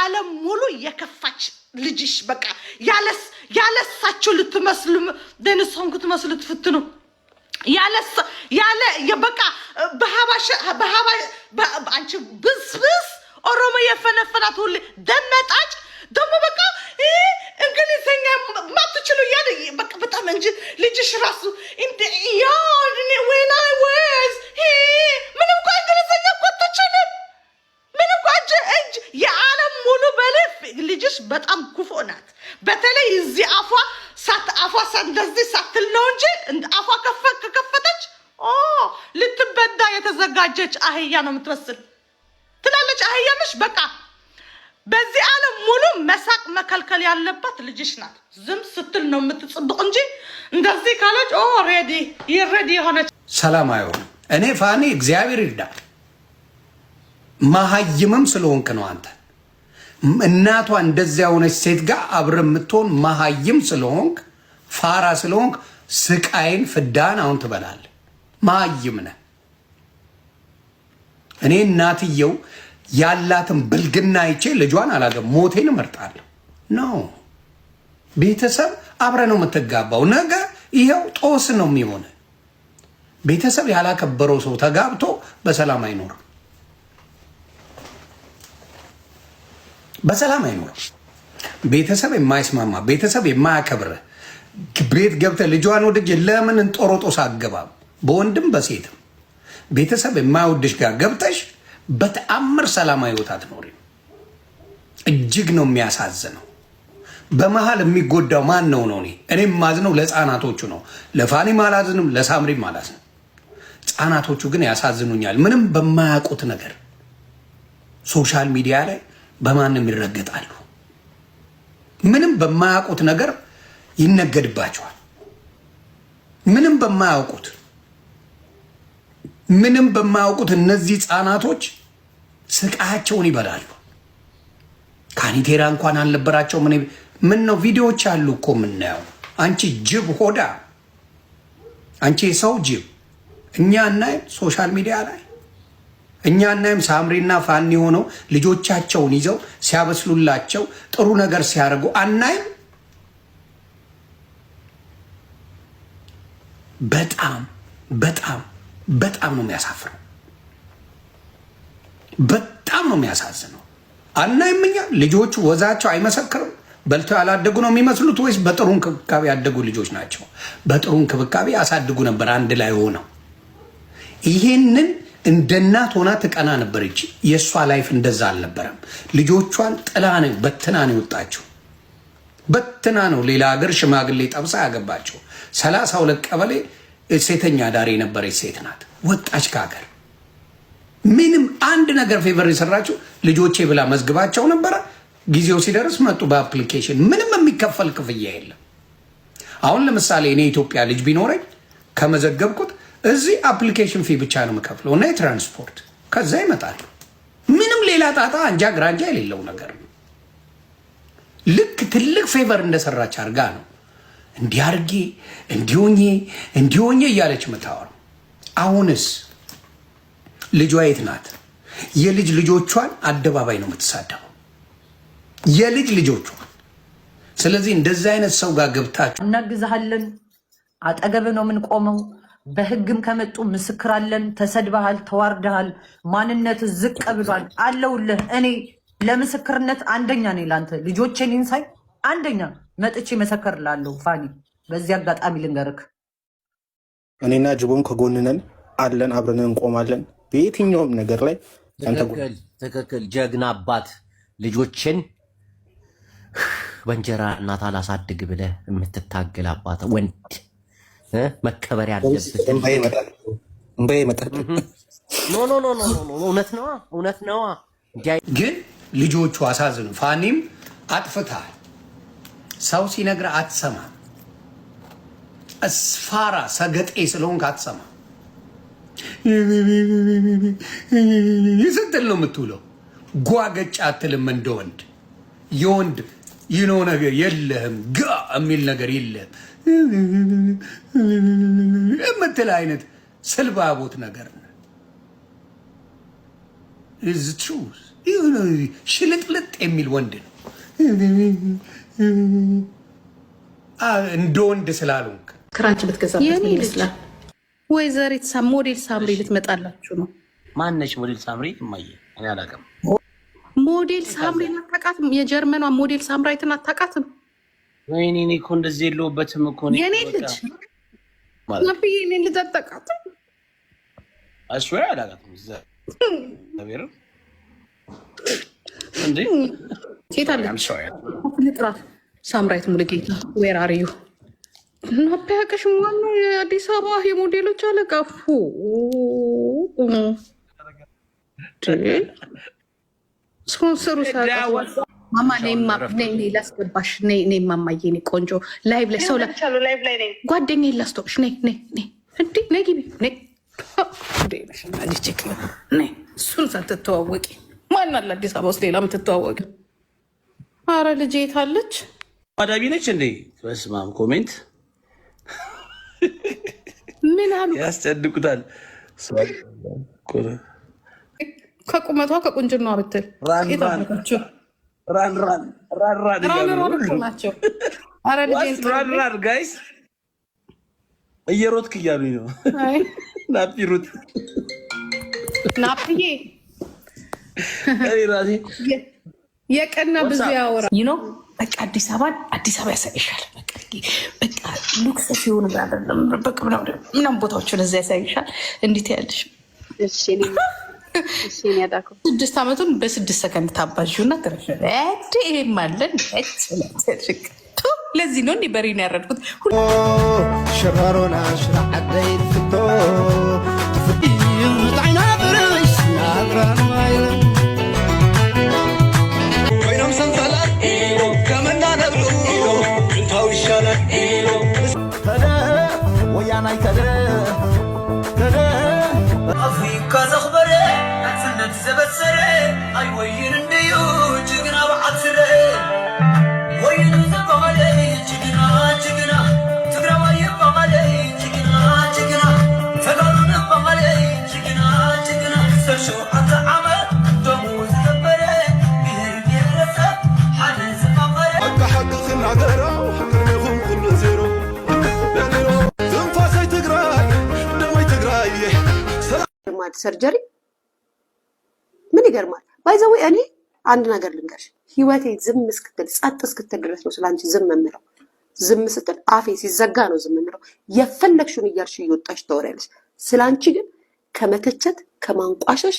ዓለም ሙሉ የከፋች ልጅሽ በቃ ያለሳችሁ ልትመስሉ ደንሶን ክትመስሉ ትፍትኑ ያለ የበቃ በሃባሽ አንቺ ብስብስ ኦሮሞ የፈነፈናት ሁሉ ደነጣጭ ደሞ በቃ እንግሊዘኛ ማትችሉ ያለ በቃ በጣም እንጂ ልጅሽ ራሱ እንደ ያ when I was ምንም እኮ እንግሊዘኛ እኮ አትችልም። ምንም እኮ እጅ የዓለም ሙሉ በልፍ ልጅሽ በጣም ኩፎ ናት። በተለይ እዚህ አፏ እንደዚህ ሳትል ነው እንጂ አፏ ከከፈተች ልትበዳ የተዘጋጀች አህያ ነው የምትመስል ትላለች። አህያምሽ በቃ በዚህ ዓለም ሙሉ መሳቅ መከልከል ያለባት ልጅሽ ናት። ዝም ስትል ነው የምትጽድቅ እንጂ እንደዚህ ካለች ሬዲ የሆነች ሰላም አይሆንም። እኔ ፋኒ እግዚአብሔር ይርዳል። መሀይምም ስለሆንክ ነው አንተ እናቷ እንደዚያ የሆነች ሴት ጋር አብረ የምትሆን መሀይም ስለሆንክ ፋራ ስለሆንክ ስቃይን ፍዳን አሁን ትበላለህ። መሀይም ነህ። እኔ እናትየው ያላትን ብልግና አይቼ ልጇን አላገባም። ሞቴን እመርጣለሁ። ነው ቤተሰብ አብረ ነው የምትጋባው። ነገ ይሄው ጦስ ነው የሚሆነ። ቤተሰብ ያላከበረው ሰው ተጋብቶ በሰላም አይኖርም። በሰላም አይኖርም። ቤተሰብ የማይስማማ ቤተሰብ የማያከብር ቤት ገብተህ ልጇን ወድጄ ለምን እንጦሮጦስ አገባም? በወንድም በሴትም ቤተሰብ የማይወድሽ ጋር ገብተሽ በተአምር ሰላማዊ ህይወት አትኖሪም። እጅግ ነው የሚያሳዝነው። በመሃል የሚጎዳው ማን ነው? እኔም ማዝነው ለህፃናቶቹ ነው። ለፋኒም አላዝንም፣ ለሳምሪም አላዝንም። ህፃናቶቹ ግን ያሳዝኑኛል። ምንም በማያውቁት ነገር ሶሻል ሚዲያ ላይ በማንም ይረገጣሉ። ምንም በማያውቁት ነገር ይነገድባቸዋል። ምንም በማያውቁት እነዚህ ህፃናቶች ስቃያቸውን ይበላሉ። ካኒቴራ እንኳን አልነበራቸው። ምን ነው ቪዲዮዎች አሉ እኮ የምናየው። አንቺ ጅብ ሆዳ፣ አንቺ የሰው ጅብ። እኛ እናይም ሶሻል ሚዲያ ላይ እኛ እናይም ሳምሪና ፋኒ ሆነው ልጆቻቸውን ይዘው ሲያበስሉላቸው ጥሩ ነገር ሲያደርጉ አናይም። በጣም ነው የሚያሳፍረው። በጣም ነው የሚያሳዝነው። አናይም። እኛ ልጆቹ ወዛቸው አይመሰክርም። በልተው ያላደጉ ነው የሚመስሉት ወይስ በጥሩ እንክብካቤ ያደጉ ልጆች ናቸው? በጥሩ እንክብካቤ ያሳድጉ ነበር አንድ ላይ ሆነው። ይሄንን እንደ እናት ሆና ትቀና ነበረች። የእሷ ላይፍ እንደዛ አልነበረም። ልጆቿን ጥላ ነው በትና ነው የወጣቸው። በትና ነው ሌላ ሀገር ሽማግሌ ጠብሳ ያገባቸው። 32 ቀበሌ ሴተኛ ዳሪ የነበረች ሴት ናት። ወጣች ከሀገር። ምንም አንድ ነገር ፌቨር የሰራችው ልጆቼ ብላ መዝግባቸው ነበረ። ጊዜው ሲደርስ መጡ በአፕሊኬሽን። ምንም የሚከፈል ክፍያ የለም። አሁን ለምሳሌ እኔ ኢትዮጵያ ልጅ ቢኖረኝ ከመዘገብኩት እዚህ አፕሊኬሽን ፊ ብቻ ነው የምከፍለው እና የትራንስፖርት ከዛ ይመጣሉ። ምንም ሌላ ጣጣ አንጃ ግራንጃ የሌለው ነገር ነው። ልክ ትልቅ ፌቨር እንደሰራች አርጋ ነው እንዲያርጌ እንዲሆኜ እያለች የምታወራው። አሁንስ ልጇ የት ናት? የልጅ ልጆቿን አደባባይ ነው የምትሳደበው፣ የልጅ ልጆቿን። ስለዚህ እንደዚህ አይነት ሰው ጋር ገብታችሁ እናግዛለን፣ አጠገብ ነው የምንቆመው። በህግም ከመጡ ምስክር አለን። ተሰድበሃል፣ ተዋርደሃል፣ ማንነት ዝቅ ብሏል አለውልህ። እኔ ለምስክርነት አንደኛ ነኝ። ላንተ ልጆቼን ኢንሳይ አንደኛ መጥቼ መሰከርላለሁ። ፋኒ በዚህ አጋጣሚ ልንገርክ፣ እኔና ጅቦን ከጎንነን አለን፣ አብረን እንቆማለን በየትኛውም ነገር ላይ። ትክክል። ጀግና አባት ልጆችን በእንጀራ እናት አላሳድግ ብለህ የምትታገል አባት፣ ወንድ መከበር ያለበት። እምባዬ ይመጣል። ኖ እውነት ነዋ። ግን ልጆቹ አሳዝኑ። ፋኒም አጥፍታል። ሰው ሲነግረ አትሰማ። እስፋራ ሰገጤ ስለሆንክ አትሰማ። ስትል ነው የምትውለው። ጓገጭ አትልም። እንደ ወንድ የወንድ ይኖ ነገር የለህም። ጋ የሚል ነገር የለህም የምትል አይነት ስልባቦት ነገር ነው። is truth ሽልጥልጥ የሚል ወንድ ነው እንደ ወንድ ስላልሆንክ ክራንች ብትገዛበት ምን ይመስላል? ወይዘሪት ሞዴል ሳምሪ ልትመጣላችሁ ነው። ማነች ሞዴል ሳምሪ? እማዬ እኔ አላውቅም። ሞዴል ሳምሪ አታውቃትም? የጀርመኗ ሞዴል ሳምራይትን አታውቃትም? ወይኔ እኔ እኮ እንደዚህ የለሁበትም እኮ ነው። የኔ ልጅ ነብዬ እኔ ልጅ አታውቃትም? አስወራ አላውቃትም። ዘቤር እንዴ ሴት አለች ልጥራት ሳምራይት ሙሉጌታ ዌር አር ዩ ናባያቀሽ ዋናው የአዲስ አበባ የሞዴሎች አለቃ ስፖንሰሩ ማማ ነይ ላስገባሽ ነይ ማማዬ ነይ ቆንጆ ላይቭ ላይ ሰው ጓደኛዬ ላስታውቅሽ ነይ እንዴ ነይ ግቢ ነይ እሱን ሳትተዋወቂ ማን አለ አዲስ አበባ ውስጥ ሌላ የምትተዋወቂ? አረ ልጄ የታለች? አዳቢ ነች እንዴ? በስመ አብ ኮሜንት ምን አሉ? ያስጨንቁታል። ከቁመቷ ከቁንጅናዋ ብትል ናቸው። አረ ልጄ ጋይስ እየሮጥክ እያሉኝ ነው። ናፒ ሩት ናፕዬ የቀና ብዙ ያወራ ነው። በቃ አዲስ አበባ ያሳይሻል። በቃ ሉክስ ሲሆን ምናምን ቦታዎችን እዛ ያሳይሻል። እንዴት ያለሽ 6 ዓመቱን በ6 ሰከንድ ታባዥና ትረሽ ይሄም አለን። ለዚህ ነው እንዲህ በሬን ያረድኩት። شرارنا شرع عديد في الدور طعنا برش ناقران مايلن وينهم سنفلات كمان نبلو انتو الشالات كده ويانا كده أفريقيا زخبرة أتسنة زبت سرة أي وين النيو جقنا بعد سرة وين زبا مالي جقنا تقرا وين مالي جقنا فقالنا مالي جقنا سرشو أطعمة دمو زبرة بير بيرسة حدا زبا مالي حق خلنا قرا وحقنا يخون كل زيرو تنفاسي تقراي دمي تقراي ሰርጀሪ ምን ይገርማል? ባይዘው እኔ አንድ ነገር ልንገርሽ፣ ህይወቴ ዝም እስክትል ጸጥ እስክትል ድረስ ነው ስላንቺ ዝም የምለው። ዝም ስትል አፌ ሲዘጋ ነው ዝም የምለው። የፈለግሽውን እያልሽ እየወጣሽ ታወሪያለሽ። ስላንቺ ግን ከመተቸት ከማንቋሸሽ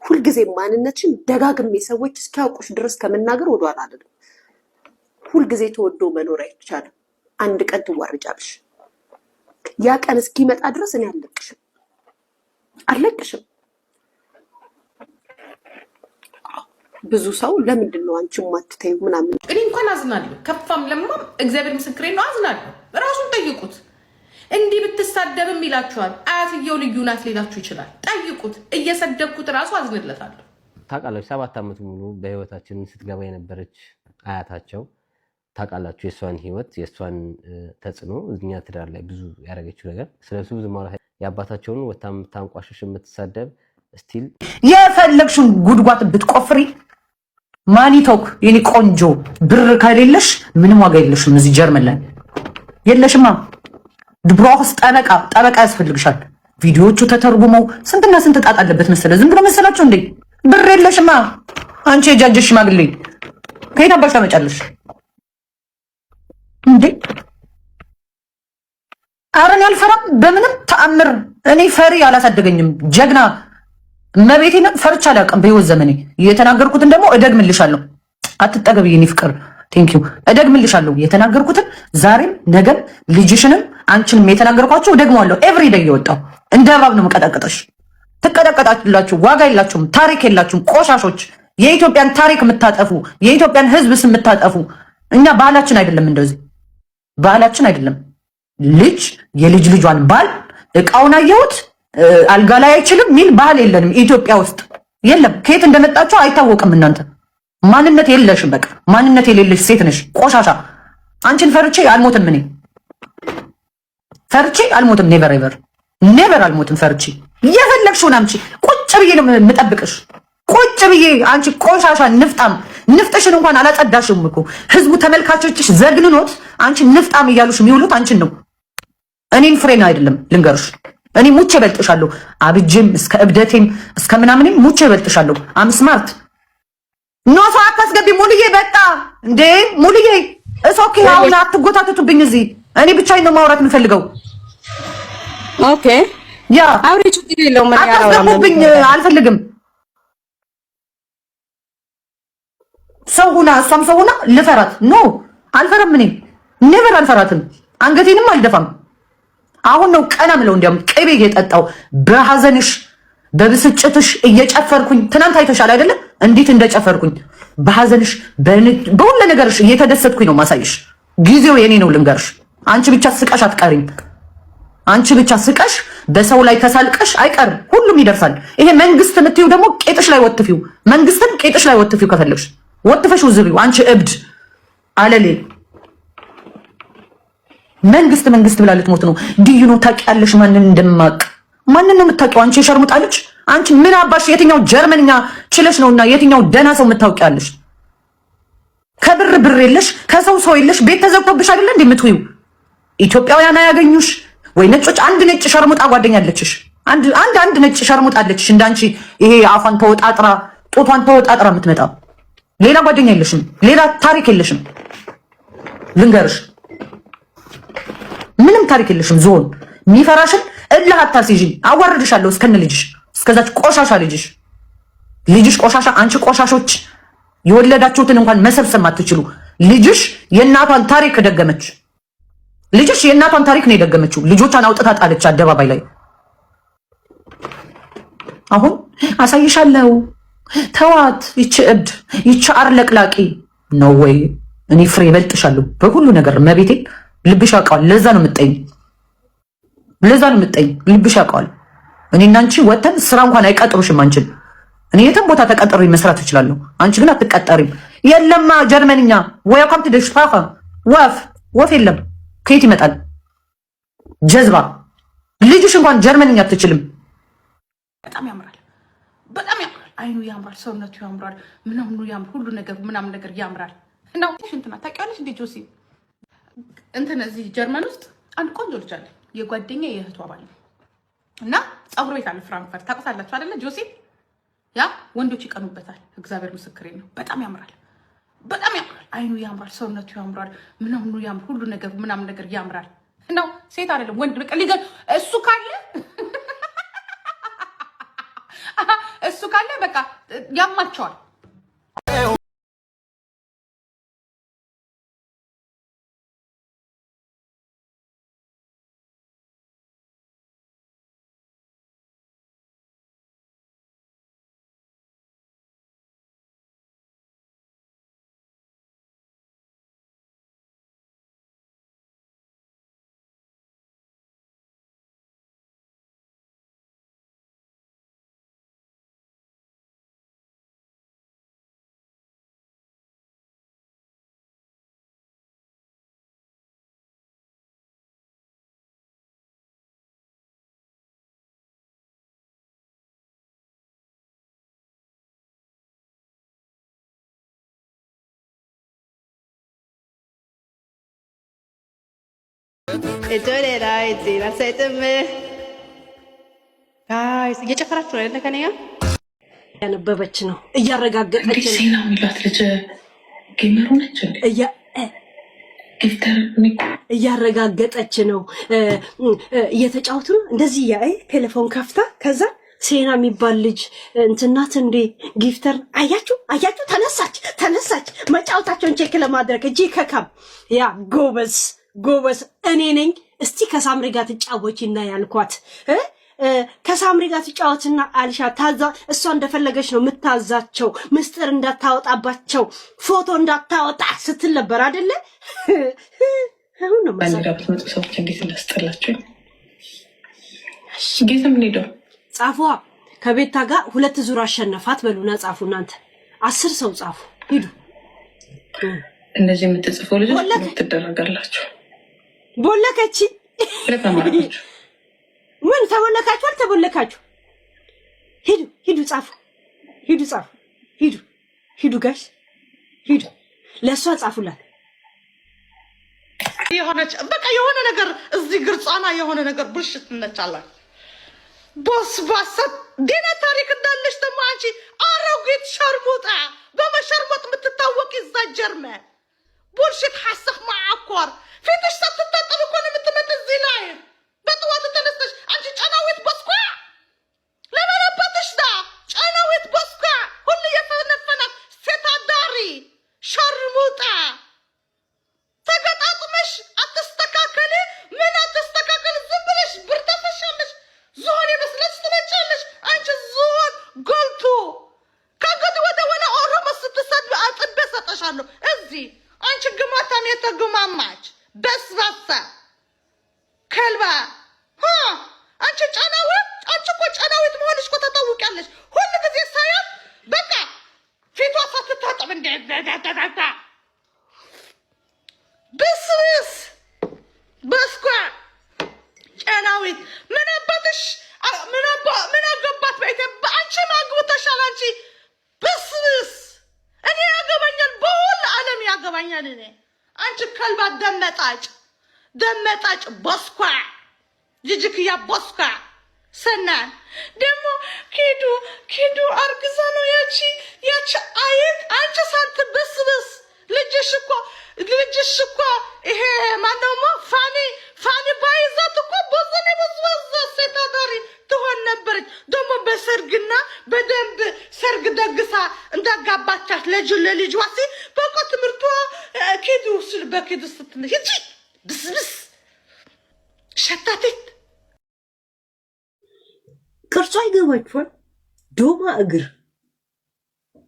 ሁልጊዜ ማንነትሽን ደጋግሜ ሰዎች እስኪያውቁሽ ድረስ ከመናገር ወደኋላ አይደለም። ሁልጊዜ ተወዶ መኖር አይቻልም። አንድ ቀን ትዋርጃለሽ። ያ ቀን እስኪመጣ ድረስ እኔ አለቅሽም። ብዙ ሰው ለምንድን ነው አንቺ ማትተዩ ምናምን? እኔ እንኳን አዝናለሁ። ከፋም ለማም እግዚአብሔር ምስክሬ ነው አዝናለሁ። ራሱን ጠይቁት። እንዲህ ብትሳደብም ይላችኋል። አያትየው ልዩ ናት ሊላችሁ ይችላል። ጠይቁት። እየሰደብኩት ራሱ አዝንለታለሁ። ታውቃላችሁ 7 ዓመት ሙሉ በህይወታችን ስትገባ የነበረች አያታቸው ታውቃላችሁ። የእሷን ህይወት የእሷን ተጽዕኖ እኛ ትዳር ላይ ብዙ ያደረገችው ነገር ስለሱ ብዙ ማለት የአባታቸውን ወታም ታንቋሽሽ የምትሳደብ ስቲል የፈለግሽውን ጉድጓት ብትቆፍሪ ማኒቶክ የኔ ቆንጆ ብር ከሌለሽ ምንም ዋጋ የለሽም። እዚህ ጀርመን ላይ የለሽማ። ድብሮክስ ጠበቃ ያስፈልግሻል። ቪዲዮዎቹ ተተርጉመው ስንትና ስንት ጣጣ አለበት መሰለ። ዝም ብሎ መሰላችሁ እንዴ? ብር የለሽማ አንቺ የጃጀሽ ሽማግሌ ከየት አባሽ ታመጫለሽ እንዴ? አረን ያልፈራም በምንም ተአምር። እኔ ፈሪ አላሳደገኝም። ጀግና መቤቴን ፈርቻ አላውቅም በህይወት ዘመኔ። የተናገርኩትን ደግሞ እደግምልሻለሁ። አትጠገብ የኔ ፍቅር ቴንኪዩ። እደግምልሻለሁ የተናገርኩትን ዛሬም ነገም ልጅሽንም አንቺንም የተናገርኳቸው እደግመዋለሁ። ኤቭሪዴይ እየወጣሁ እንደ እባብ ነው የምቀጠቅጥሽ። ትቀጠቀጣላችሁ። ዋጋ የላችሁም። ታሪክ የላችሁም። ቆሻሾች፣ የኢትዮጵያን ታሪክ የምታጠፉ፣ የኢትዮጵያን ህዝብ ስም የምታጠፉ። እኛ ባህላችን አይደለም፣ እንደዚህ ባህላችን አይደለም። ልጅ የልጅ ልጇን ባል እቃውን አየሁት አልጋ ላይ አይችልም ሚል ባህል የለንም ኢትዮጵያ ውስጥ የለም። ከየት እንደመጣችሁ አይታወቅም። እናንተ ማንነት የለሽም። በቃ ማንነት የሌለሽ ሴት ነሽ። ቆሻሻ። አንቺን ፈርቼ አልሞትም። እኔ ፈርቼ አልሞትም። ኔቨር ኤቨር ኔቨር አልሞትም ፈርቼ። የፈለግሽውን አምጪ፣ ቁጭ ብዬ ነው የምጠብቅሽ። ቁጭ ብዬ አንቺ ቆሻሻ ንፍጣም፣ ንፍጥሽን እንኳን አላጸዳሽም እኮ ህዝቡ ተመልካቾችሽ ዘግንኖት አንቺ ንፍጣም እያሉሽ የሚውሉት አንቺን ነው። እኔን ፍሬን አይደለም ልንገርሽ። እኔ ሙቼ እበልጥሻለሁ። አብጄም እስከ እብደቴም እስከ ምናምንም ሙቼ እበልጥሻለሁ። አም ስማርት ኖ ሰው አታስገቢ። ሙሉዬ በቃ እንዴ ሙሉዬ ኦኬ። አሁን አትጎታተቱብኝ እዚህ። እኔ ብቻዬን ነው ማውራት የምፈልገው። ኦኬ ያ አውሪ፣ ችግር የለውም። አታስገቡብኝ፣ አልፈልግም። ሰው ሁና እሷም ሰው ሁና ልፈራት? ኖ አልፈራም። እኔ ኔቨር አልፈራትም። አንገቴንም አልደፋም። አሁን ነው ቀና ምለው። እንዲያውም ቅቤ እየጠጣው በሐዘንሽ በብስጭትሽ እየጨፈርኩኝ። ትናንት አይተሻል አይደለ? እንዴት እንደጨፈርኩኝ በሐዘንሽ በሁሉ ነገርሽ እየተደሰትኩኝ ነው ማሳይሽ። ጊዜው የኔ ነው ልንገርሽ። አንቺ ብቻ ስቀሽ አትቀሪም። አንቺ ብቻ ስቀሽ በሰው ላይ ተሳልቀሽ አይቀርም፣ ሁሉም ይደርሳል። ይሄ መንግስት የምትይው ደግሞ ቄጥሽ ላይ ወጥፊው። መንግስትን ቄጥሽ ላይ ወጥፊው ከፈለግሽ ወጥፈሽ ውዝቢው። አንቺ እብድ አለሌ መንግስት ብላ ልትሞት ነው። ድዩ ነው ታውቂያለሽ ማንን እንደማቅ? ማንን ነው የምታውቂው? አንቺ የሸርሙጣለች። አንቺ ምን አባሽ የትኛው ጀርመንኛ ችለሽ ነውና የትኛው ደና ሰው የምታውቂያለሽ? ከብር ብር የለሽ፣ ከሰው ሰው የለሽ። ቤት ተዘግቶብሽ አይደለ እንደምትውዩ? ኢትዮጵያውያን አያገኙሽ ወይ ነጮች? አንድ ነጭ ሸርሙጣ ጓደኛለችሽ። አንድ ነጭ ሸርሙጣ አለችሽ እንዳንቺ ይሄ አፏን ተወጣጥራ ጦቷን ተወጣጥራ የምትመጣ ሌላ ጓደኛ የለሽም። ሌላ ታሪክ የለሽም። ልንገርሽ ምንም ታሪክ የለሽም። ዞን ሚፈራሽን እልህ አታስይዥኝ። አዋርድሻለሁ እስከነ ልጅሽ፣ እስከዛች ቆሻሻ ልጅሽ ቆሻሻ። አንቺ ቆሻሾች የወለዳችሁትን እንኳን መሰብሰብ አትችሉ። ልጅሽ የእናቷን ታሪክ ደገመች። ልጅሽ የእናቷን ታሪክ ነው የደገመችው። ልጆቿን አውጥታ ጣለች አደባባይ ላይ። አሁን አሳይሻለሁ። ተዋት። ይቺ እብድ፣ ይቺ አርለቅላቂ ነው ወይ? እኔ ፍሬ እበልጥሻለሁ በሁሉ ነገር መቤቴ። ልብሽ ያውቀዋል። ለዛ ነው የምጠይኝ። ልብሽ ያውቀዋል። እኔና አንቺ ወተን ስራ እንኳን አይቀጥሩሽም አንቺን። እኔ የትም ቦታ ተቀጥሬ መስራት እችላለሁ። አንቺ ግን አትቀጠሪም። የለማ ጀርመንኛ ወይ አካምት ደሽ ፋፋ ወፍ የለም። ከየት ይመጣል ጀዝባ? ልጅሽ እንኳን ጀርመንኛ አትችልም። በጣም ያምራል። አይኑ ያምራል፣ ሰውነቱ ያምራል፣ ምናምኑ ያምራል፣ ሁሉ ነገር ምናምን ነገር ያምራል። እንደው እንትና ታውቂያለሽ እንዴ ጆሲ? እንትን እዚህ ጀርመን ውስጥ አንድ ቆንጆ ልጅ አለ። የጓደኛ የእህቷ ባል እና ፀጉር ቤት አለ ፍራንክፈርት። ታውቃላችሁ አይደለ ጆሲ? ያ ወንዶች ይቀኑበታል። እግዚአብሔር ምስክሬ ነው። በጣም ያምራል። አይኑ ያምራል፣ ሰውነቱ ያምራል፣ ምናምኑ ያምራል፣ ሁሉ ነገር ምናምን ነገር ያምራል። እንደው ሴት አይደለም ወንድ በቃ ሊገ እሱ ካለ በቃ ያማቸዋል። እየጨፈራችሁ ነው አይደለ? ከኔ ጋር ያነበበች ነው እያረጋገጠች ነው። ሴና ሚላት ልጅ ጌመሩ ነች እያረጋገጠች ነው። እየተጫወቱ ነው እንደዚህ ቴሌፎን ከፍታ ከዛ ሴና የሚባል ልጅ እንትናት እንዴ ጊፍተር አያችሁ ተነሳች መጫወታቸውን ቼክ ለማድረግ እጂ ከካም ያ ጎበዝ እኔ ነኝ። እስቲ ከሳምሪ ጋር ትጫወች እና ያልኳት ከሳምሪ ጋር ትጫወትና አልሻ ታዛ እሷ እንደፈለገች ነው የምታዛቸው። ምስጢር እንዳታወጣባቸው ፎቶ እንዳታወጣ ስትል ነበር አይደለ? አሁን ነው ማለት ነው። ሰዎች እንዴት እንዳስጠላቸው ጌታ ምን ሄዶ ጻፉ። ከቤታ ጋር 2 ዙር አሸነፋት በሉና ጻፉ። እናንተ 10 ሰው ጻፉ። ሂዱ። እንደዚህ የምትጽፈው ልጅ ትደረጋላችሁ። ቦለከቺ ምን ተቦለካችሁ አልተቦለካችሁ? ሂዱ ጻፉ። ሂዱ ጋሽ ሂዱ። ለሷ ጻፉላት። የሆነች በቃ የሆነ ነገር እዚህ ግርጻና የሆነ ነገር ብልሽት እንነቻለን። ቦስ ባሰት ዲና ታሪክ እንዳለሽ ደግሞ አንቺ አሮጊት ሸርሙጣ በመሸርሙጥ የምትታወቂ እዛ ጀርመን ቡልሽት ሐሰኽ ማዓኮር ፊትሽ ስትታጠብ እኮ ነው የምትመጥ እዚህ ላይ በጠዋት ተነስተሽ አንቺ ጨናዊት በስኳ ለበለበትሽ ዳ ጨናዊት በስኳ ሁሉ የፈነፈናት ሴት አዳሪ ሸርሙጣ ተገጣጥመሽ አትስተካከል። ምን አትስተካከል? ዝም ብለሽ ብር ተፈሻለሽ። ዞን የመስለሽ ትመጫለሽ። አንቺ ዞን ጎልቶ ከእንግዲህ ወደ ኦሮሞ ስትሰድብ አጥቤ ሰጠሻለሁ። እዚህ አንቺ ግማታም የተግማማች በስባሳ ከልባ አንቺ ጨናዊት፣ አንቺ እኮ ጨናዊት መሆንሽ እኮ ታውቂያለሽ። ሁሉ ጊዜ ሳያት በቃ ፊቷ ሳትታጠብ እንደዛ ብስብስ በስኳ ጨናዊት ምን አባትሽ ምን አገባት? በኢትዮጵያ አንቺ ማግብተሻል። አንቺ ብስብስ እኔ ያገባኛል፣ በሁሉ ዓለም ያገባኛል እኔ። አንቺ ከልባት ደመጣጭ በስኳ ጅጅክያ በስኳ ሰናን ደግሞ ኪዱ አርግዛ ነው ያቺ አይት አንቺ ሳንት ብስብስ ልጅሽ እኮ ይሄ ማነውማ ፋኒ ባይዛት እኮ በዘኔ በዝበዘ ሴት አዳሪ ትሆን ነበረች። ደግሞ በሰርግና በደንብ ሰርግ ደግሳ እንዳጋባቻት ለልጅዋ ሲ በቃ ትምህርቷ በኪዱ ስትል ሂጂ ብስብስ ሸታቲት ቅርጿ ይገባችኋል። ዶማ እግር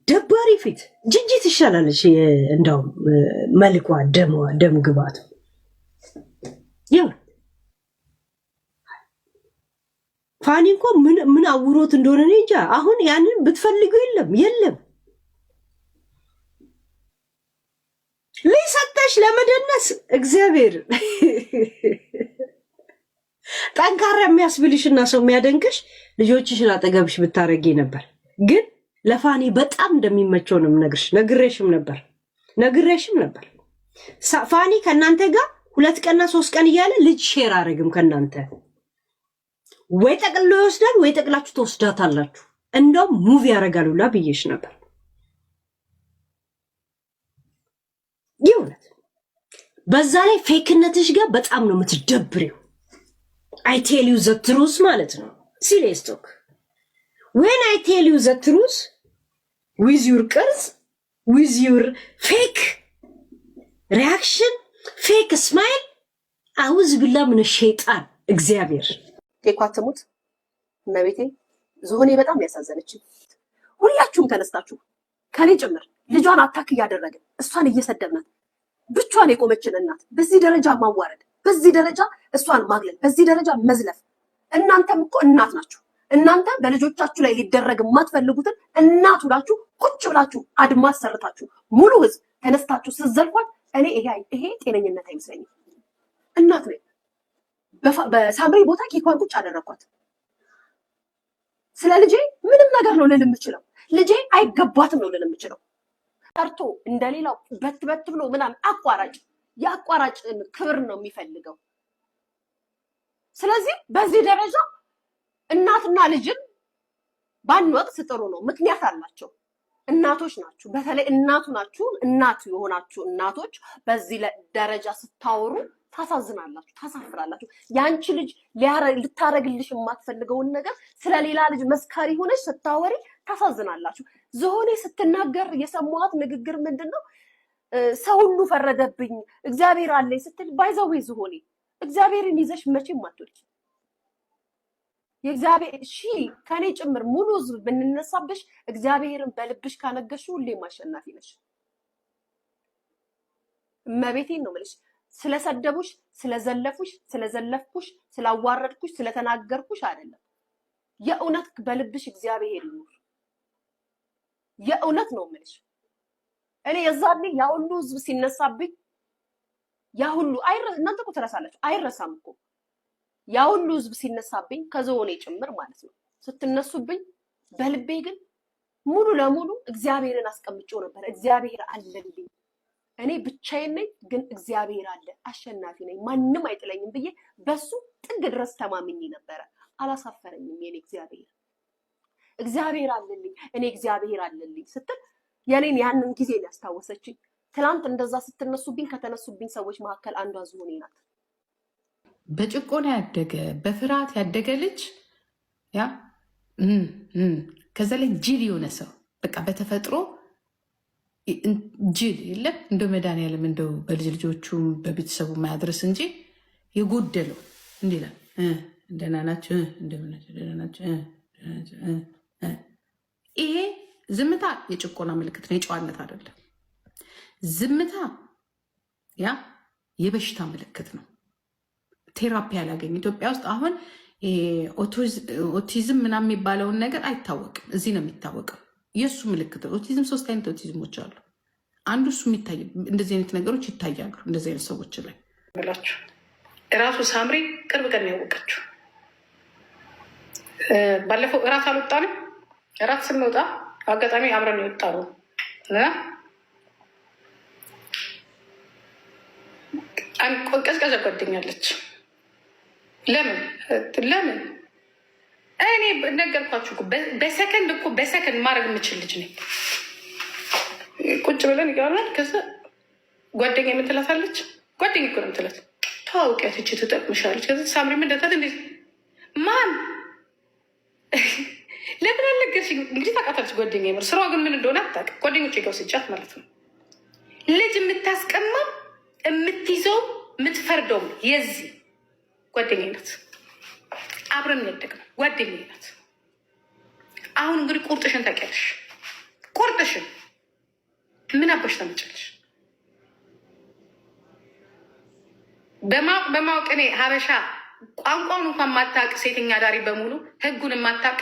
ደባሪ ፊት ጅጂ ትሻላለች። እንደውም መልኳ ደም ግባቱ ያው ፋኒ እኮ ምን አውሮት እንደሆነ እኔ እንጃ። አሁን ያንን ብትፈልጉ የለም ሊሰጠሽ ለመደነስ እግዚአብሔር ጠንካራ የሚያስብልሽና ሰው የሚያደንቅሽ ልጆችሽን አጠገብሽ ብታረጊ ነበር። ግን ለፋኒ በጣም እንደሚመቸው ነው ነግሬሽም ነበር። ፋኒ ከእናንተ ጋር 2 ቀንና 3 ቀን እያለ ልጅ ሼር አረግም ከእናንተ ወይ ጠቅልሎ ይወስዳል ወይ ጠቅላችሁ ተወስዳታላችሁ። እንደውም ሙቪ ያረጋሉላ ብዬሽ ነበር። ይሁንት በዛ ላይ ፌክነትሽ ጋር በጣም ነው የምትደብሪው። I tell you the truth ማለት ነው። Serious talk. When I tell you the truth with your ቅርጽ with your fake reaction fake smile አውዝ ብላ ምን ሸይጣን እግዚአብሔር ቴኳትሙት መቤቴ ዝሆኔ በጣም ያሳዘነች። ሁላችሁም ተነስታችሁ ከኔ ጭምር ልጇን አታክ እያደረገ እሷን እየሰደብናት ብቻዋን የቆመችን እናት በዚህ ደረጃ ማዋረድ፣ በዚህ ደረጃ እሷን ማግለል፣ በዚህ ደረጃ መዝለፍ። እናንተም እኮ እናት ናችሁ። እናንተ በልጆቻችሁ ላይ ሊደረግ የማትፈልጉትን እናት ሁላችሁ ቁጭ ብላችሁ አድማስ ሰርታችሁ ሙሉ ህዝብ ተነስታችሁ ስትዘልፏት እኔ ይሄ ጤነኝነት አይመስለኝም። እናት ነኝ። በሳምሪ ቦታ ኬኳን ቁጭ አደረኳት። ስለ ልጄ ምንም ነገር ነው ልል የምችለው። ልጄ አይገባትም ነው ልል የምችለው። ጠርቶ እንደሌላው በት ብሎ ምናምን የአቋራጭን ክብር ነው የሚፈልገው። ስለዚህ በዚህ ደረጃ እናትና ልጅን ባንወቅስ ጥሩ ነው። ምክንያት አላቸው። እናቶች ናችሁ። በተለይ እናት የሆናችሁ እናቶች በዚህ ደረጃ ስታወሩ ታሳዝናላችሁ፣ ታሳፍራላችሁ። ያንቺ ልጅ ልታረግልሽ የማትፈልገውን ነገር ስለሌላ ልጅ መስካሪ ሆነሽ ስታወሪ ታሳዝናላችሁ። ዝሆኔ ስትናገር የሰማኋት ንግግር ምንድነው? ሰው ሁሉ ፈረደብኝ እግዚአብሔር አለኝ ስትል ባይዘው ዝሆኔ እግዚአብሔርን ይዘሽ መቼም አትወጪ። የእግዚአብሔር ከኔ ጭምር ሙሉ ህዝብ ብንነሳብሽ እግዚአብሔርን በልብሽ ካነገሽ ሁሌም አሸናፊ ነሽ። እመቤቴን ነው የምልሽ። ስለሰደቡሽ፣ ስለዘለፉሽ፣ ስለዘለፍኩሽ፣ ስላዋረድኩሽ፣ ስለተናገርኩሽ አይደለም። የእውነት በልብሽ እግዚአብሔር ይኑር። የእውነት ነው የምልሽ። እኔ የዛኔ ያ ሁሉ ህዝብ ሲነሳብኝ ያ ሁሉ እናንተ እኮ ትረሳላችሁ። አይረሳም እኮ ያ ሁሉ ህዝብ ሲነሳብኝ ከዞኔ ጭምር ማለት ነው ስትነሱብኝ በልቤ ግን ሙሉ ለሙሉ እግዚአብሔርን አስቀምጬው ነበር። እግዚአብሔር አለልኝ፣ እኔ ብቻዬን ነኝ፣ ግን እግዚአብሔር አለ፣ አሸናፊ ነኝ፣ ማንም አይጥለኝም ብዬ በሱ ጥግ ድረስ ተማምኜ ነበረ። አላሳፈረኝም የኔ እግዚአብሔር። እግዚአብሔር አለልኝ፣ እኔ እግዚአብሔር አለልኝ ስትል የኔን ያንን ጊዜ ያስታወሰችኝ። ትላንት እንደዛ ስትነሱብኝ ከተነሱብኝ ሰዎች መካከል አንዷ ዝሆኔ ናት። በጭቆና ያደገ በፍርሃት ያደገ ልጅ ያ ከዛ ላይ ጅል የሆነ ሰው በቃ በተፈጥሮ ጅል የለም እንደ መድኃኒዓለም እንደው በልጅ ልጆቹም በቤተሰቡ ማያድረስ እንጂ የጎደለው እንዲላል እንደና ናቸው እንደምናቸው ናቸው። ይሄ ዝምታ የጭቆና ምልክት ነው፣ የጨዋነት አይደለም። ዝምታ ያ የበሽታ ምልክት ነው። ቴራፒ ያላገኝ ኢትዮጵያ ውስጥ አሁን ኦቲዝም ምናምን የሚባለውን ነገር አይታወቅም። እዚህ ነው የሚታወቀው። የእሱ ምልክት ኦቲዝም 3 አይነት ኦቲዝሞች አሉ። አንዱ እሱ የሚታይ እንደዚህ አይነት ነገሮች ይታያሉ እንደዚህ አይነት ሰዎች ላይ ብላችሁ እራሱ ሳምሪ ቅርብ ቀን ያወቀችው። ባለፈው እራት አልወጣንም። እራት ስንወጣ አጋጣሚ አብረን የወጣ ነው ቀዝቀዘ ጓደኛለች። ለምን እኔ ነገርኳችሁ እኮ በሰከንድ ማድረግ የምችል ልጅ ነኝ። ቁጭ ብለን ይገባል። ከዛ ጓደኛ የምትላታለች፣ ጓደኛ እኮ ነው የምትላት፣ ተዋውቂያት እቺ ትጠቅምሻለች። ከዛ ሳምሪ ምንደታት እንዴት ማን ለምን አልነገርሽኝ? እንግዲህ ታውቃታለች ጓደኛ ይመር ስራዋ ግን ምን እንደሆነ አታውቅም። ጓደኞቼ ጋር ስጫት ማለት ነው ልጅ የምታስቀማ የምትይዘው የምትፈርደው የዚህ ጓደኛ ናት። አብረን ያደግነው ጓደኛ ናት። አሁን እንግዲህ ቁርጥሽን ታውቂያለሽ። ቁርጥሽን ምን አባሽ ታመጫለሽ? በማወቅ እኔ ሀበሻ ቋንቋውን እንኳን ማታውቅ ሴተኛ ዳሪ በሙሉ ህጉን ማታውቅ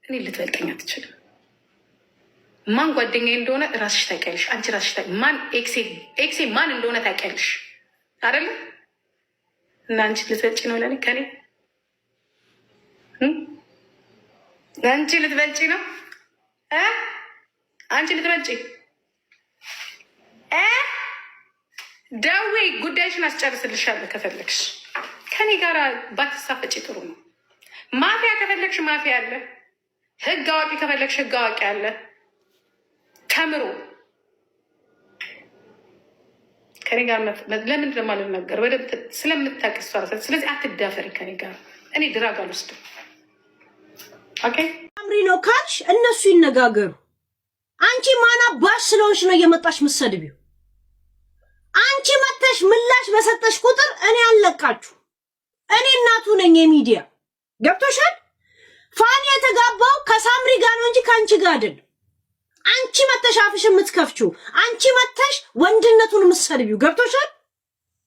እኔ ልትበልጠኝ አትችልም። ማን ጓደኛዬ እንደሆነ ራስሽ ታውቂያለሽ። አንቺ ራስሽ ማን ኤክሴ ማን እንደሆነ ታውቂያለሽ አይደለ? እና አንቺ ልትበልጪ ነው ለኔ ከኔ አንቺ ልትበልጪ ነው አንቺ ልትበልጪ ደዌ ጉዳይሽን አስጨርስልሻለሁ። ከፈለግሽ ከኔ ጋር ባትሳፈጪ ጥሩ ነው። ማፊያ ከፈለግሽ ማፊያ አለ። ህግ አዋቂ ከፈለግሽ ህግ አዋቂ አለ። ተምሮ ከኔ ጋር ለምንድን ነው የማልናገር? በደምብ ስለምታውቅ እሷ እራሷ። ስለዚህ አትዳፈሪ ከኔ ጋር። እኔ ድራግ አልወስድም። ኦኬ ሳምሪ ነው ካልሽ እነሱ ይነጋገሩ። አንቺ ማና ባሽ ስለሆንሽ ነው እየመጣሽ ምሰድቢው። አንቺ መተሽ ምላሽ በሰጠሽ ቁጥር እኔ አለቃችሁ። እኔ እናቱ ነኝ የሚዲያ ገብቶሻል። ፋኒ የተጋባው ከሳምሪ ጋር ነው እንጂ ከአንቺ ጋር አይደለም። አንቺ መተሽ አፍሽ የምትከፍቺው አንቺ መተሽ ወንድነቱን የምትሰድቢው ገብቶሻል።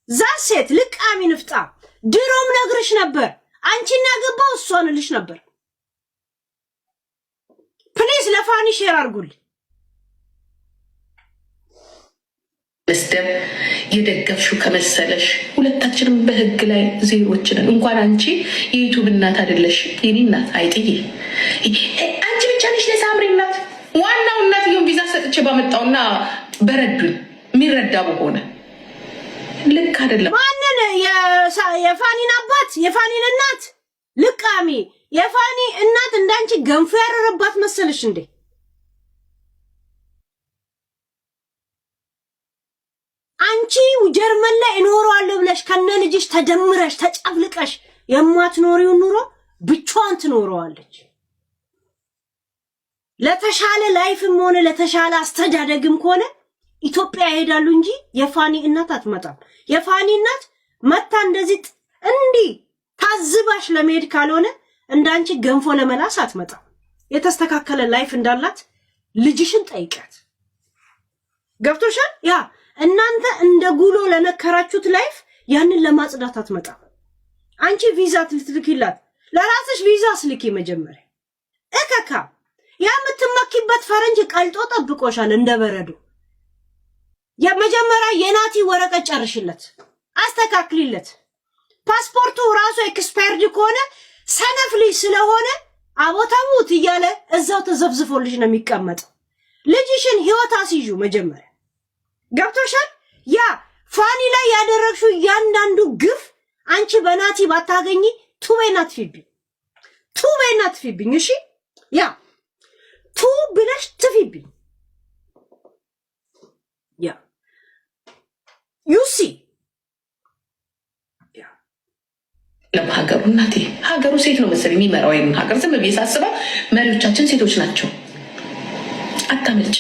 ዛሴት ልቃሚ ንፍጣ ድሮም ነግርሽ ነበር። አንቺን ያገባው እሷን ልሽ ነበር። ፕሊዝ ለፋኒ ሼር አድርጉልኝ። መስደብ የደገፍሽው ከመሰለሽ ሁለታችንም በህግ ላይ ዜሮች ነን። እንኳን አንቺ የዩቱብ እናት አይደለሽ የኔ እናት አይጥዬ። አንቺ ብቻ ነሽ ለሳምሪ እናት። ዋናው እናትየውን ቪዛ ሰጥቼ ባመጣውና በረዱኝ የሚረዳ በሆነ ልክ አይደለም። ማንን የፋኒን አባት የፋኒን እናት ልቃሚ የፋኒ እናት እንዳንቺ ገንፎ ያረረባት መሰለሽ እንዴ? አንቺ ጀርመን ላይ እኖራለሁ ብለሽ ከነ ልጅሽ ተደምረሽ ተጫፍልቀሽ የማትኖሪው ኑሮ ብቻዋን ትኖረዋለች። ለተሻለ ላይፍም ሆነ ለተሻለ አስተዳደግም ከሆነ ኢትዮጵያ ይሄዳሉ እንጂ የፋኒ እናት አትመጣም። የፋኒ እናት መታ እንደዚህ እንዲህ ታዝባሽ ለመሄድ ካልሆነ እንዳንቺ ገንፎ ለመላስ አትመጣም። የተስተካከለ ላይፍ እንዳላት ልጅሽን ጠይቃት። ገብቶሻል? ያ እናንተ እንደ ጉሎ ለነከራችሁት ላይፍ ያንን ለማጽዳት አትመጣም። አንቺ ቪዛ ልትልኪላት ለራስሽ ቪዛ ስልኪ መጀመሪያ እከካ ያ የምትመኪበት ፈረንጅ ቀልጦ ጠብቆሻል እንደበረዶ። የመጀመሪያ የናቲ ወረቀት ጨርሽለት፣ አስተካክሊለት። ፓስፖርቱ ራሱ ኤክስፓየርድ ከሆነ ሰነፍ ልጅ ስለሆነ አቦታሙት እያለ እዛው ተዘብዝፎልሽ ነው የሚቀመጠው። ልጅሽን ህይወት አስይዡ መጀመሪያ ገብቶሻል። ያ ፋኒ ላይ ያደረግሽው እያንዳንዱ ግፍ አንቺ በናቲ ባታገኝ ቱቤና ትፊብኝ እሺ ያ ቱ ብለሽ ትፊብኝ ያ ዩሲ ለሀገሩ እናቴ ሀገሩ ሴት ነው መሰለኝ የሚመራው ይሄን ሀገር። ዝም ብዬ ሳስበው መሪዎቻችን ሴቶች ናቸው። አታመልጭ፣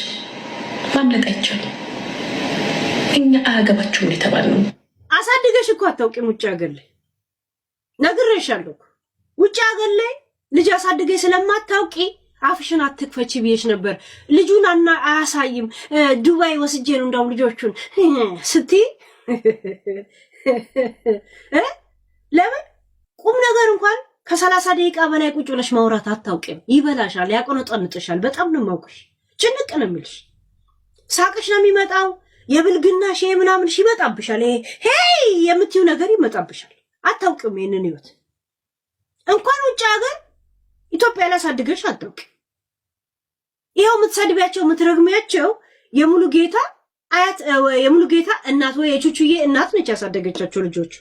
ማምለጥ አይቻልም። እኛ አያገባችሁም የተባልነው አሳድገሽ እኮ አታውቂም። ውጭ ሀገር ላይ ነግሬሻለሁ። ውጭ ሀገር ላይ ልጅ አሳድገሽ ስለማታውቂ አፍሽን አትክፈቺ ብዬሽ ነበር። ልጁን አያሳይም ዱባይ ወስጄ ነው እንዳው ልጆቹን ስትይ ለምን ቁም ነገር እንኳን ከ30 ደቂቃ በላይ ቁጭ ብለሽ ማውራት አታውቂም። ይበላሻል፣ ያቆነጠንጥሻል። በጣም ነው የማውቅሽ። ጭንቅ ነው የሚልሽ። ሳቅሽ ነው የሚመጣው። የብልግናሽ ምናምንሽ ይመጣብሻል። ሄይ የምትዩ ነገር ይመጣብሻል። አታውቂም ይሄንን ህይወት። እንኳን ውጭ ሀገር ኢትዮጵያ ላይ አሳድገሽ አታውቂም። ይሄው የምትሰድቢያቸው የምትረግሚያቸው የሙሉ ጌታ አያት የሙሉ ጌታ እናት ወይ የቹቹዬ እናት ነች ያሳደገቻቸው ልጆች።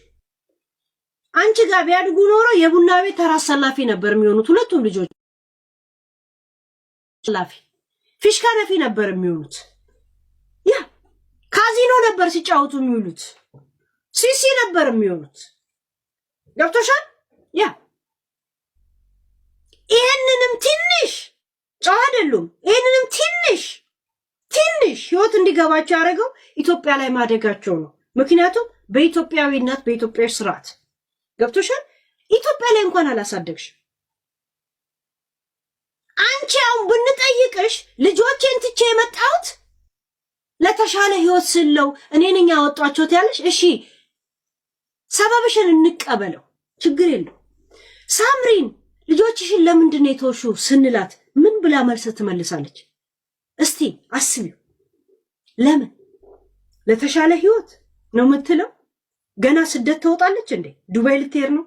አንቺ ጋር ቢያድጉ ኖሮ የቡና ቤት ተራ አሰላፊ ነበር የሚሆኑት ሁለቱም ልጆች። አሰላፊ ፊሽካ ነፊ ነበር የሚሆኑት። ያ ካዚኖ ነበር ሲጫወቱ የሚውሉት። ሲሲ ነበር የሚሆኑት። ገብቶሻል? ያ ይሄንንም ትንሽ ጨዋ አይደሉም። ይሄንንም ትንሽ ህይወት እንዲገባቸው ያደረገው ኢትዮጵያ ላይ ማደጋቸው ነው። ምክንያቱም በኢትዮጵያዊነት በኢትዮጵያዊ ስርዓት ገብቶሻል? ኢትዮጵያ ላይ እንኳን አላሳደግሽ። አንቺ አሁን ብንጠይቅሽ ልጆቼን ትቼ የመጣሁት ለተሻለ ህይወት ስለው እኔ ነኝ ያወጣቸው ትያለሽ። እሺ ሰበብሽን እንቀበለው፣ ችግር የለው። ሳምሪን ልጆችሽን ለምንድን ነው የተወሽው ስንላት ምን ብላ መልስ ትመልሳለች? እስቲ አስቢው። ለምን ለተሻለ ህይወት ነው የምትለው? ገና ስደት ትወጣለች እንዴ? ዱባይ ልትሄድ ነው?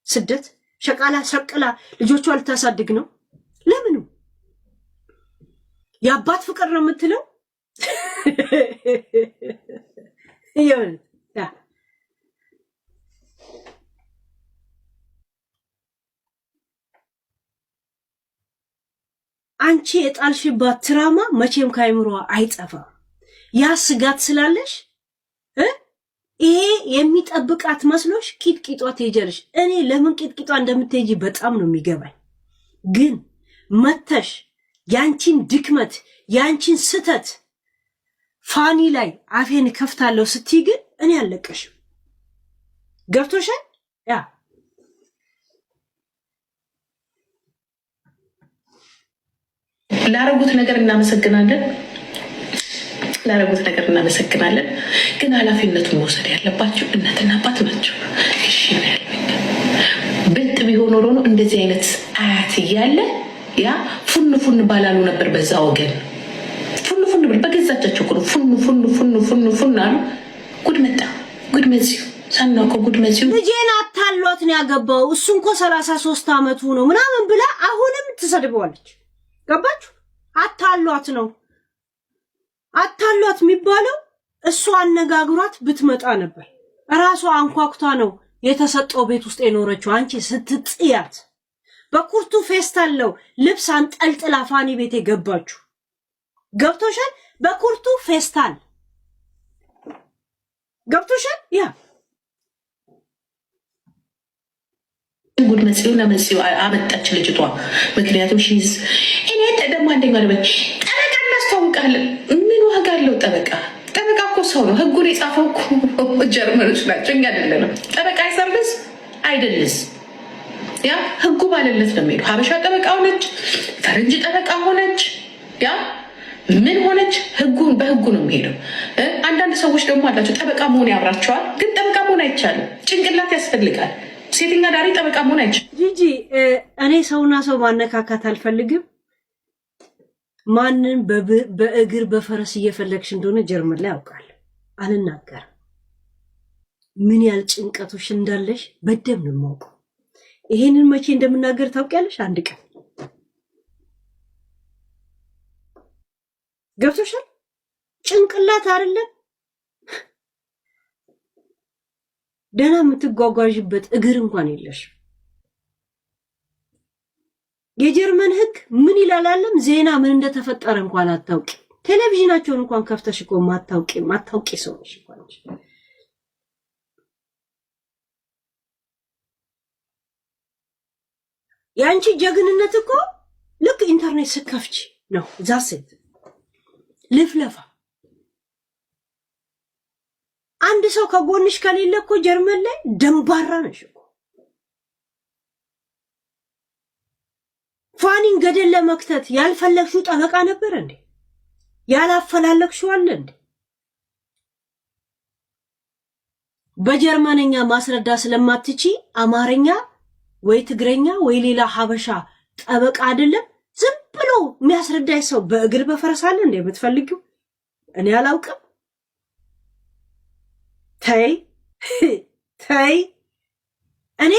ስደት ሸቃላ ሸቅላ ልጆቿ ልታሳድግ ነው? ለምኑ? የአባት ፍቅር ነው የምትለው? ይሁን አንቺ የጣልሽባት ትራማ መቼም ከአይምሮ አይጠፋም። ያ ስጋት ስላለሽ ይሄ የሚጠብቃት መስሎሽ ቂጥቂጧ ትሄጃለሽ። እኔ ለምን ቂጥቂጧ እንደምትሄጂ በጣም ነው የሚገባኝ። ግን መተሽ ያንቺን ድክመት ያንቺን ስተት ፋኒ ላይ አፌን ከፍታለሁ ስትይ ግን እኔ አልለቀሽም። ገብቶሻል? ያ ላረጉት ነገር እናመሰግናለን። ግን ኃላፊነቱን መውሰድ ያለባቸው እናትና አባት ናቸው። እሺ ነው ያለኝ። ብልጥ ቢሆን ኖሮ ነው እንደዚህ አይነት አያት እያለ ያ ፉን ባላሉ ነበር። በዛ ወገን ፉን በገዛቻቸው እኮ ፉን አሉ። ጉድ መጣ። ጉድ መዚሁ ሳናውቀው ጉድ መዚሁ ልጄን አታሏት ነው ያገባው። እሱ እንኳ 33 ዓመቱ ነው ምናምን ብላ አሁንም ትሰድበዋለች። ገባችሁ? አታሏት ነው አታሏት የሚባለው። እሱ አነጋግሯት ብትመጣ ነበር። ራሷ አንኳኩታ ነው የተሰጠው ቤት ውስጥ የኖረችው። አንቺ ስትጥያት በኩርቱ ፌስታለው ልብስ አንጠልጥላ ፋኒ ቤት የገባችሁ። ገብቶሻል? በኩርቱ ፌስታል ገብቶሻል? ያ ጉድ መጽዩ አመጣች ልጅቷ። ምክንያቱም ሺዝ እኔ ደግሞ አንደኛ ለበች ጠበቃ እናስተዋውቃለን። ምን ዋጋ አለው ጠበቃ? ጠበቃ እኮ ሰው ነው። ህጉን የጻፈው እኮ ጀርመኖች ናቸው፣ እኛ አይደለንም። ጠበቃ ይሰርልስ አይደልስ ያ ህጉ ባለለት ነው የሚሄዱ። ሀበሻ ጠበቃ ሆነች፣ ፈረንጅ ጠበቃ ሆነች፣ ያ ምን ሆነች፣ ህጉን በህጉ ነው የሚሄደው። አንዳንድ ሰዎች ደግሞ አላቸው ጠበቃ መሆን ያምራቸዋል፣ ግን ጠበቃ መሆን አይቻልም። ጭንቅላት ያስፈልጋል። ሴተኛ ዳሪ ጠበቃ መሆን አይቻልም። ጂጂ እኔ ሰውና ሰው ማነካካት አልፈልግም። ማንን በእግር በፈረስ እየፈለግሽ እንደሆነ ጀርመን ላይ ያውቃል። አልናገርም። ምን ያህል ጭንቀቶች እንዳለሽ በደንብ ነው የማውቀው። ይሄንን መቼ እንደምናገር ታውቂያለሽ? አንድ ቀን ገብቶሻል? ጭንቅላት አይደለም ደህና የምትጓጓዥበት እግር እንኳን የለሽ። የጀርመን ህግ ምን ይላል አለም ዜና ምን እንደተፈጠረ እንኳን አታውቂ። ቴሌቪዥናቸውን እንኳን ከፍተሽ እኮ ማታውቂ ሰው ነሽ እንኳን። ያንቺ ጀግንነት እኮ ልክ ኢንተርኔት ስከፍች ነው ዛሴት ልፍለፋ። አንድ ሰው ከጎንሽ ከሌለ እኮ ጀርመን ላይ ደንባራ ነሽ እኮ። ፋኒን ገደል ለመክተት ያልፈለግሽው ጠበቃ ነበር እንዴ? ያላፈላለግሽው አለ እንዴ? በጀርመንኛ ማስረዳ ስለማትቺ አማርኛ ወይ ትግረኛ ወይ ሌላ ሀበሻ ጠበቃ አይደለም ዝም ብሎ የሚያስረዳኝ ሰው በእግር በፈረስ አለ እንዴ የምትፈልጊው? እኔ አላውቅም። ተይ ተይ እኔ